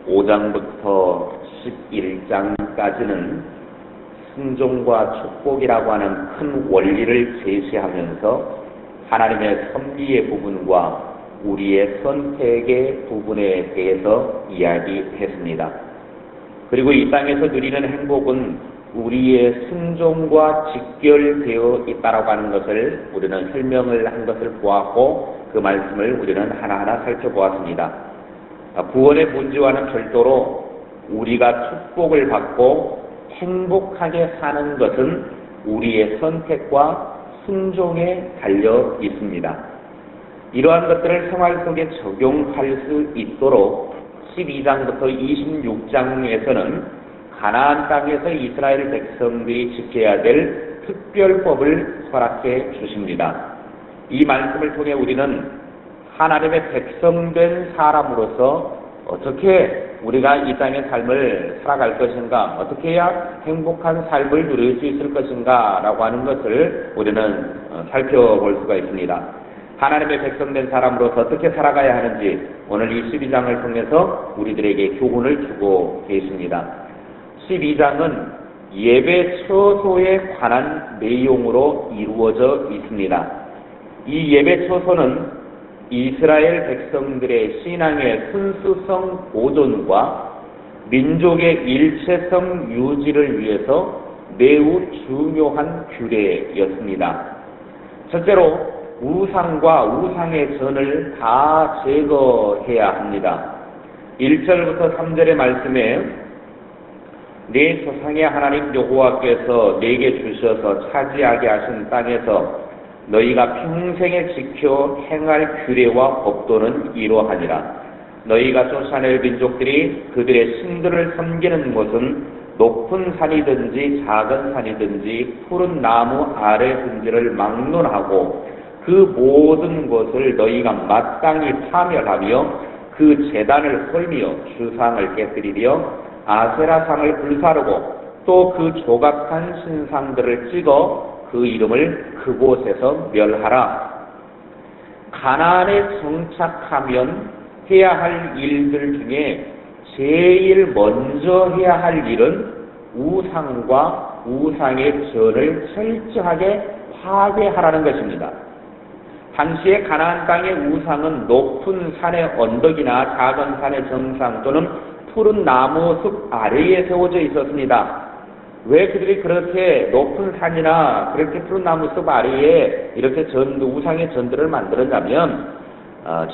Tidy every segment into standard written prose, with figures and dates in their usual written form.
5장부터 11장까지는 순종과 축복이라고 하는 큰 원리를 제시하면서 하나님의 섭리의 부분과 우리의 선택의 부분에 대해서 이야기했습니다. 그리고 이 땅에서 누리는 행복은 우리의 순종과 직결되어 있다라고 하는 것을 우리는 설명을 한 것을 보았고, 그 말씀을 우리는 하나하나 살펴보았습니다. 구원의 문제와는 별도로 우리가 축복을 받고 행복하게 사는 것은 우리의 선택과 순종에 달려 있습니다. 이러한 것들을 생활 속에 적용할 수 있도록 12장부터 26장에서는 가나안 땅에서 이스라엘 백성들이 지켜야 될 특별법을 허락해 주십니다. 이 말씀을 통해 우리는 하나님의 백성된 사람으로서 어떻게 우리가 이 땅의 삶을 살아갈 것인가, 어떻게 해야 행복한 삶을 누릴 수 있을 것인가 라고 하는 것을 우리는 살펴볼 수가 있습니다. 하나님의 백성된 사람으로서 어떻게 살아가야 하는지 오늘 이 12장을 통해서 우리들에게 교훈을 주고 계십니다. 12장은 예배 처소에 관한 내용으로 이루어져 있습니다. 이 예배 처소는 이스라엘 백성들의 신앙의 순수성 보존과 민족의 일체성 유지를 위해서 매우 중요한 규례였습니다. 첫째로 우상과 우상의 전을 다 제거해야 합니다. 1절부터 3절의 말씀에 내 조상의 하나님 여호와께서 내게 주셔서 차지하게 하신 땅에서 너희가 평생에 지켜 행할 규례와 법도는 이러하니라. 너희가 쫓아낼 민족들이 그들의 신들을 섬기는 곳은 높은 산이든지 작은 산이든지 푸른 나무 아래든지를 막론하고 그 모든 것을 너희가 마땅히 파멸하며 그 제단을 헐며 주상을 깨뜨리며 아세라상을 불사르고 또 그 조각한 신상들을 찍어 그 이름을 그곳에서 멸하라. 가나안에 정착하면 해야 할 일들 중에 제일 먼저 해야 할 일은 우상과 우상의 전을 철저하게 파괴하라는 것입니다. 당시에 가나안 땅의 우상은 높은 산의 언덕이나 작은 산의 정상 또는 푸른 나무 숲 아래에 세워져 있었습니다. 왜 그들이 그렇게 높은 산이나 그렇게 푸른 나무 숲 아래에 이렇게 우상의 전들을 만들었냐면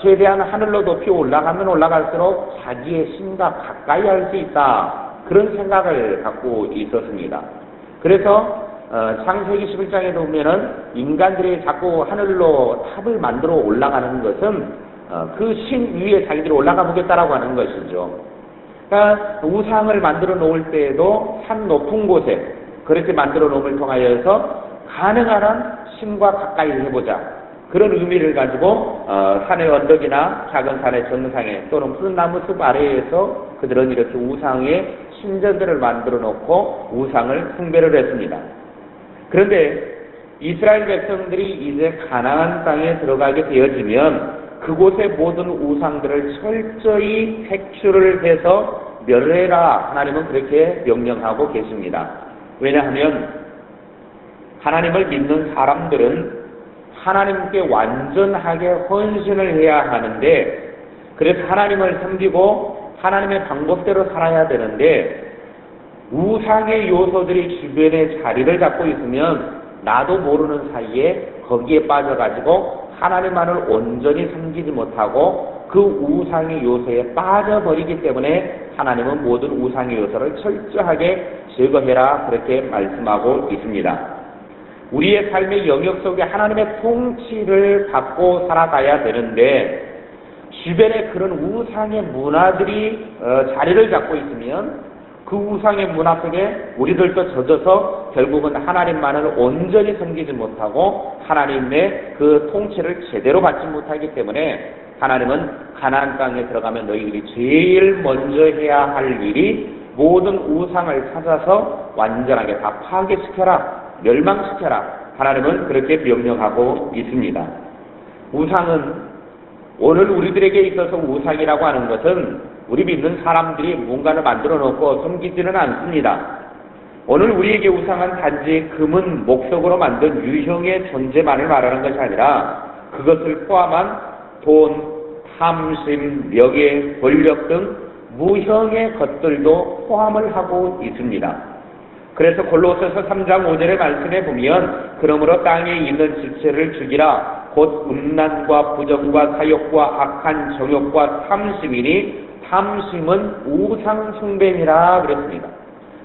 최대한 하늘로 높이 올라가면 올라갈수록 자기의 신과 가까이 할 수 있다, 그런 생각을 갖고 있었습니다. 그래서 창세기 11장에 보면은 인간들이 자꾸 하늘로 탑을 만들어 올라가는 것은 그 신 위에 자기들이 올라가 보겠다라고 하는 것이죠. 그러니까 우상을 만들어 놓을 때에도 산 높은 곳에 그렇게 만들어 놓음을 통하여서 가능한 한 신과 가까이 해보자, 그런 의미를 가지고 산의 언덕이나 작은 산의 정상에 또는 푸른 나무 숲 아래에서 그들은 이렇게 우상의 신전들을 만들어 놓고 우상을 숭배를 했습니다. 그런데 이스라엘 백성들이 이제 가나안 땅에 들어가게 되어지면 그곳의 모든 우상들을 철저히 색출을 해서 멸해라, 하나님은 그렇게 명령하고 계십니다. 왜냐하면 하나님을 믿는 사람들은 하나님께 완전하게 헌신을 해야 하는데, 그래서 하나님을 섬기고 하나님의 방법대로 살아야 되는데, 우상의 요소들이 주변에 자리를 잡고 있으면 나도 모르는 사이에 거기에 빠져가지고 하나님만을 온전히 섬기지 못하고 그 우상의 요소에 빠져버리기 때문에 하나님은 모든 우상의 요소를 철저하게 제거해라, 그렇게 말씀하고 있습니다. 우리의 삶의 영역 속에 하나님의 통치를 받고 살아가야 되는데 주변에 그런 우상의 문화들이 자리를 잡고 있으면 그 우상의 문화 속에 우리들도 젖어서 결국은 하나님만을 온전히 섬기지 못하고 하나님의 그 통치를 제대로 받지 못하기 때문에 하나님은 가나안 땅에 들어가면 너희들이 제일 먼저 해야 할 일이 모든 우상을 찾아서 완전하게 다 파괴시켜라, 멸망시켜라, 하나님은 그렇게 명령하고 있습니다. 우상은 오늘 우리들에게 있어서 우상이라고 하는 것은 우리 믿는 사람들이 뭔가를 만들어 놓고 섬기지는 않습니다. 오늘 우리에게 우상은 단지 금은 목석으로 만든 유형의 존재만을 말하는 것이 아니라 그것을 포함한 돈, 탐심, 명예, 권력 등 무형의 것들도 포함을 하고 있습니다. 그래서 골로새서 3장 5절의 말씀에 보면 그러므로 땅에 있는 지체를 죽이라 곧 음란과 부정과 사욕과 악한 정욕과 탐심이니 탐심은 우상숭배니라 그랬습니다.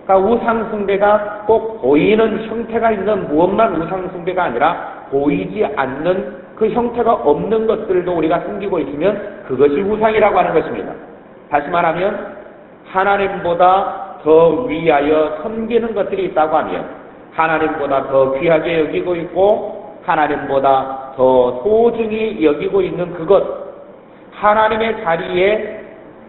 그러니까 우상숭배가 꼭 보이는 형태가 있는 무엇만 우상숭배가 아니라 보이지 않는 그 형태가 없는 것들도 우리가 숨기고 있으면 그것이 우상이라고 하는 것입니다. 다시 말하면 하나님보다 더 위하여 섬기는 것들이 있다고 하면 하나님보다 더 귀하게 여기고 있고 하나님보다 더 소중히 여기고 있는 그것, 하나님의 자리에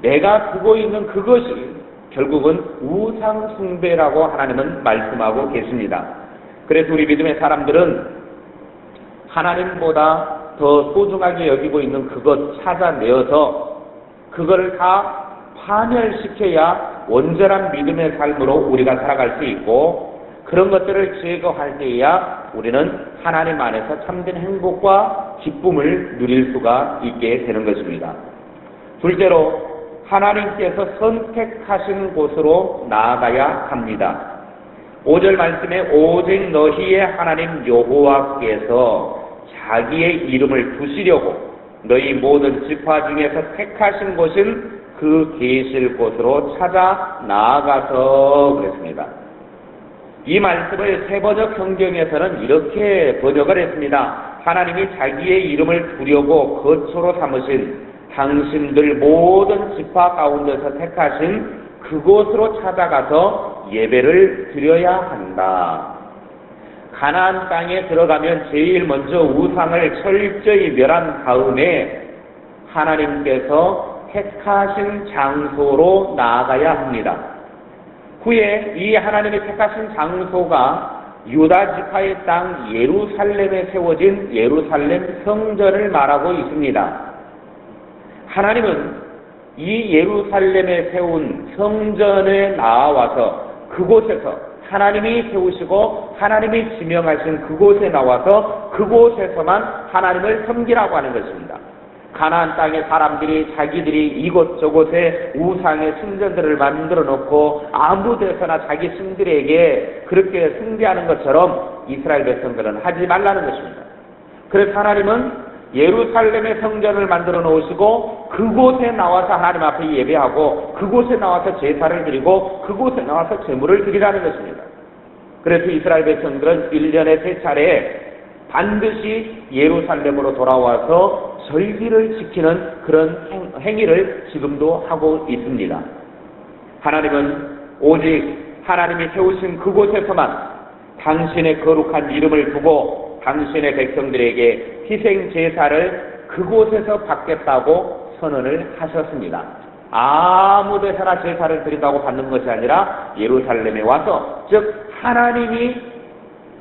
내가 두고 있는 그것이 결국은 우상숭배라고 하나님은 말씀하고 계십니다. 그래서 우리 믿음의 사람들은 하나님보다 더 소중하게 여기고 있는 그것 찾아내어서 그거를 다 파멸시켜야 온전한 믿음의 삶으로 우리가 살아갈 수 있고 그런 것들을 제거할 때에야 우리는 하나님 안에서 참된 행복과 기쁨을 누릴 수가 있게 되는 것입니다. 둘째로 하나님께서 선택하신 곳으로 나아가야 합니다. 5절 말씀에 오직 너희의 하나님 여호와께서 자기의 이름을 두시려고 너희 모든 지파 중에서 택하신 곳은 그 계실 곳으로 찾아 나아가서 그랬습니다. 이 말씀을 세번역 성경에서는 이렇게 번역을 했습니다. 하나님이 자기의 이름을 두려고 거처로 삼으신 당신들 모든 지파 가운데서 택하신 그곳으로 찾아가서 예배를 드려야 한다. 가나안 땅에 들어가면 제일 먼저 우상을 철저히 멸한 다음에 하나님께서 택하신 장소로 나아가야 합니다. 후에 이 하나님이 택하신 장소가 유다 지파의 땅 예루살렘에 세워진 예루살렘 성전을 말하고 있습니다. 하나님은 이 예루살렘에 세운 성전에 나와서 그곳에서 하나님이 세우시고 하나님이 지명하신 그곳에 나와서 그곳에서만 하나님을 섬기라고 하는 것입니다. 가나안 땅의 사람들이 자기들이 이곳저곳에 우상의 신전들을 만들어 놓고 아무 데서나 자기 신들에게 그렇게 숭배하는 것처럼 이스라엘 백성들은 하지 말라는 것입니다. 그래서 하나님은 예루살렘의 성전을 만들어 놓으시고 그곳에 나와서 하나님 앞에 예배하고 그곳에 나와서 제사를 드리고 그곳에 나와서 제물을 드리라는 것입니다. 그래서 이스라엘 백성들은 1년에 3차례 반드시 예루살렘으로 돌아와서 절기를 지키는 그런 행위를 지금도 하고 있습니다. 하나님은 오직 하나님이 세우신 그곳에서만 당신의 거룩한 이름을 두고 당신의 백성들에게 희생 제사를 그곳에서 받겠다고 선언을 하셨습니다. 아무 데서나 제사를 드린다고 받는 것이 아니라 예루살렘에 와서 즉 하나님이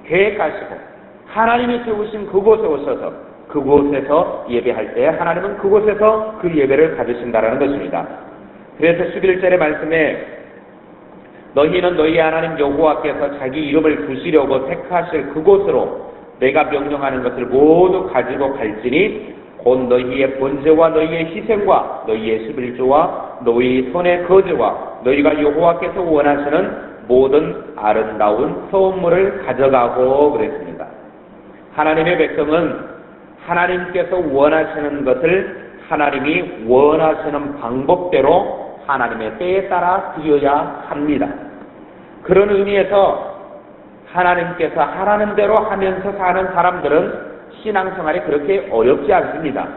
계획하시고 하나님이 세우신 그곳에 오셔서 그곳에서 예배할 때 하나님은 그곳에서 그 예배를 받으신다라는 것입니다. 그래서 11절의 말씀에 너희는 너희 하나님 여호와께서 자기 이름을 두시려고 택하실 그곳으로 내가 명령하는 것을 모두 가지고 갈지니 곧 너희의 번제와 너희의 희생과 너희의 11조와 너희 손의 거제와 너희가 여호와께서 원하시는 모든 아름다운 선물을 가져가고 그랬습니다. 하나님의 백성은 하나님께서 원하시는 것을 하나님이 원하시는 방법대로 하나님의 때에 따라 드려야 합니다. 그런 의미에서 하나님께서 하라는 대로 하면서 사는 사람들은 신앙생활이 그렇게 어렵지 않습니다.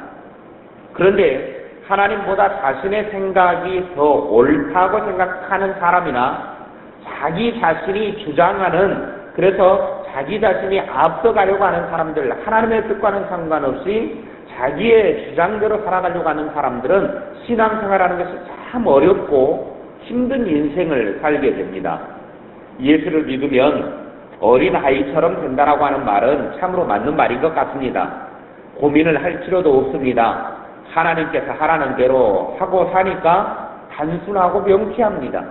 그런데 하나님보다 자신의 생각이 더 옳다고 생각하는 사람이나 자기 자신이 주장하는 그래서 자기 자신이 앞서가려고 하는 사람들, 하나님의 뜻과는 상관없이 자기의 주장대로 살아가려고 하는 사람들은 신앙생활하는 것이 참 어렵고 힘든 인생을 살게 됩니다. 예수를 믿으면 어린 아이처럼 된다라고 하는 말은 참으로 맞는 말인 것 같습니다. 고민을 할 필요도 없습니다. 하나님께서 하라는 대로 하고 사니까 단순하고 명쾌합니다.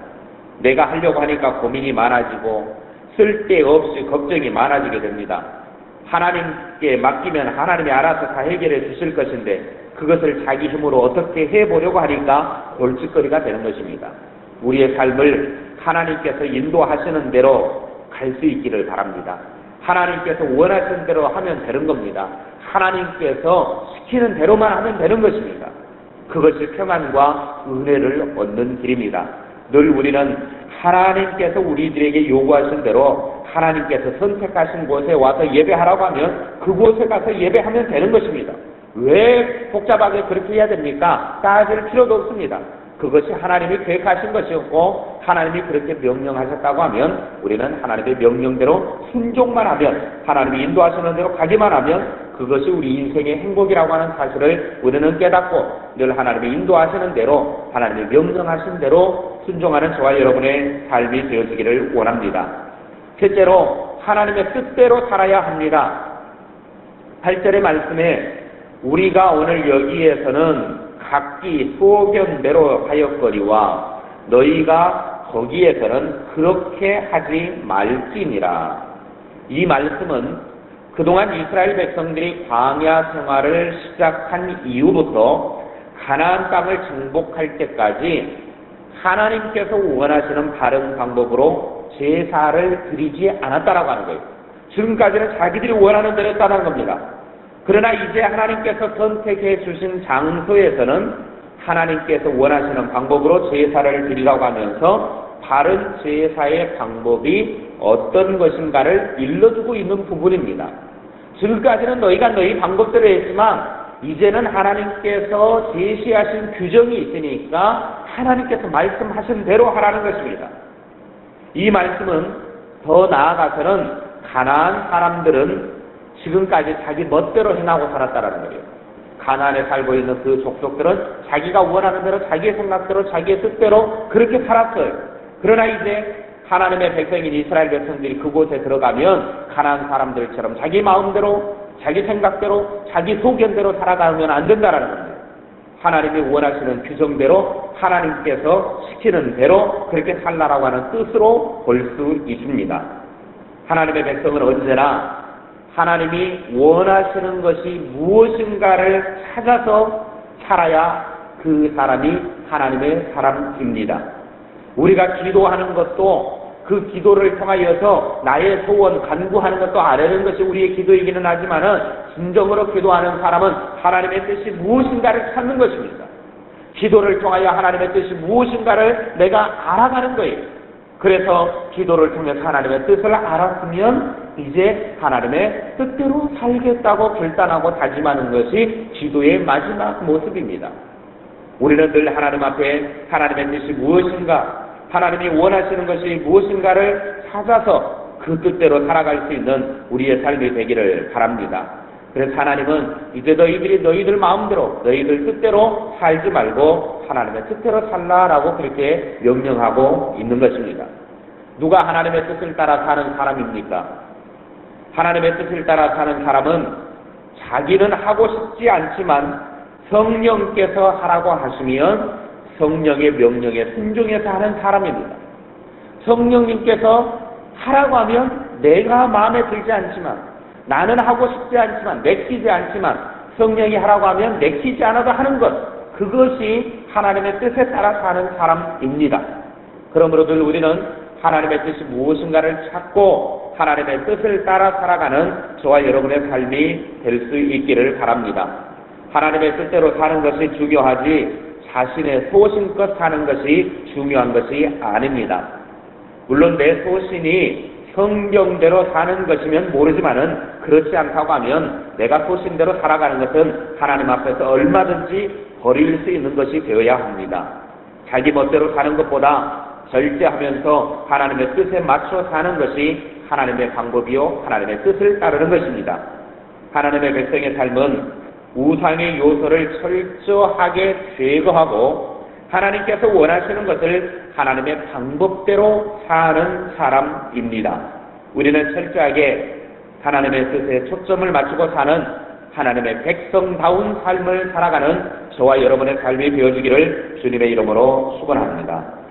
내가 하려고 하니까 고민이 많아지고 쓸데없이 걱정이 많아지게 됩니다. 하나님께 맡기면 하나님이 알아서 다 해결해 주실 것인데 그것을 자기 힘으로 어떻게 해보려고 하니까 골칫거리가 되는 것입니다. 우리의 삶을 하나님께서 인도하시는 대로 갈 수 있기를 바랍니다. 하나님께서 원하시는 대로 하면 되는 겁니다. 하나님께서 시키는 대로만 하면 되는 것입니다. 그것이 평안과 은혜를 얻는 길입니다. 늘 우리는 하나님께서 우리들에게 요구하신 대로 하나님께서 선택하신 곳에 와서 예배하라고 하면 그곳에 가서 예배하면 되는 것입니다. 왜 복잡하게 그렇게 해야 됩니까? 따질 필요도 없습니다. 그것이 하나님이 계획하신 것이었고 하나님이 그렇게 명령하셨다고 하면 우리는 하나님의 명령대로 순종만 하면, 하나님이 인도하시는 대로 가기만 하면 그것이 우리 인생의 행복이라고 하는 사실을 우리는 깨닫고 늘 하나님이 인도하시는 대로, 하나님이 명령하신 대로 순종하는 저와 여러분의 삶이 되어지기를 원합니다. 첫째로 하나님의 뜻대로 살아야 합니다. 8절의 말씀에 우리가 오늘 여기에서는 각기 소견대로 하였거니와 너희가 거기에서는 그렇게 하지 말지니라. 이 말씀은 그동안 이스라엘 백성들이 광야 생활을 시작한 이후부터 가나안 땅을 정복할 때까지 하나님께서 원하시는 바른 방법으로 제사를 드리지 않았다라고 하는 거예요. 지금까지는 자기들이 원하는 대로 했다는 겁니다. 그러나 이제 하나님께서 선택해 주신 장소에서는 하나님께서 원하시는 방법으로 제사를 드리라고 하면서 바른 제사의 방법이 어떤 것인가를 일러주고 있는 부분입니다. 지금까지는 너희가 너희 방법대로 했지만 이제는 하나님께서 제시하신 규정이 있으니까 하나님께서 말씀하신 대로 하라는 것입니다. 이 말씀은 더 나아가서는 가나안 사람들은 지금까지 자기 멋대로 행하고 살았다라는 거예요. 가나안에 살고 있는 그 족속들은 자기가 원하는 대로, 자기의 생각대로, 자기의 뜻대로 그렇게 살았어요. 그러나 이제 하나님의 백성인 이스라엘 백성들이 그곳에 들어가면 가나안 사람들처럼 자기 마음대로, 자기 생각대로, 자기 소견대로 살아가면 안 된다라는 겁니다. 하나님이 원하시는 규정대로, 하나님께서 시키는 대로 그렇게 살라라고 하는 뜻으로 볼 수 있습니다. 하나님의 백성은 언제나 하나님이 원하시는 것이 무엇인가를 찾아서 살아야 그 사람이 하나님의 사람입니다. 우리가 기도하는 것도 그 기도를 통하여서 나의 소원 간구하는 것도 아뢰는 것이 우리의 기도이기는 하지만은 진정으로 기도하는 사람은 하나님의 뜻이 무엇인가를 찾는 것입니다. 기도를 통하여 하나님의 뜻이 무엇인가를 내가 알아가는 거예요. 그래서 기도를 통해서 하나님의 뜻을 알았으면 이제 하나님의 뜻대로 살겠다고 결단하고 다짐하는 것이 기도의 마지막 모습입니다. 우리는 늘 하나님 앞에 하나님의 뜻이 무엇인가, 하나님이 원하시는 것이 무엇인가를 찾아서 그 뜻대로 살아갈 수 있는 우리의 삶이 되기를 바랍니다. 그래서 하나님은 이제 너희들 마음대로, 너희들 뜻대로 살지 말고 하나님의 뜻대로 살라라고 그렇게 명령하고 있는 것입니다. 누가 하나님의 뜻을 따라 사는 사람입니까? 하나님의 뜻을 따라 사는 사람은 자기는 하고 싶지 않지만 성령께서 하라고 하시면 성령의 명령에 순종해서 하는 사람입니다. 성령님께서 하라고 하면 내가 마음에 들지 않지만, 나는 하고 싶지 않지만, 내키지 않지만 성령이 하라고 하면 내키지 않아도 하는 것, 그것이 하나님의 뜻에 따라 사는 사람입니다. 그러므로 늘 우리는 하나님의 뜻이 무엇인가를 찾고 하나님의 뜻을 따라 살아가는 저와 여러분의 삶이 될 수 있기를 바랍니다. 하나님의 뜻대로 사는 것이 중요하지 자신의 소신껏 사는 것이 중요한 것이 아닙니다. 물론 내 소신이 성경대로 사는 것이면 모르지만은 그렇지 않다고 하면 내가 소신대로 살아가는 것은 하나님 앞에서 얼마든지 버릴 수 있는 것이 되어야 합니다. 자기 멋대로 사는 것보다 절제하면서 하나님의 뜻에 맞춰 사는 것이 하나님의 방법이요 하나님의 뜻을 따르는 것입니다. 하나님의 백성의 삶은 우상의 요소를 철저하게 제거하고 하나님께서 원하시는 것을 하나님의 방법대로 사는 사람입니다. 우리는 철저하게 하나님의 뜻에 초점을 맞추고 사는 하나님의 백성다운 삶을 살아가는 저와 여러분의 삶이 되어주기를 주님의 이름으로 축원합니다.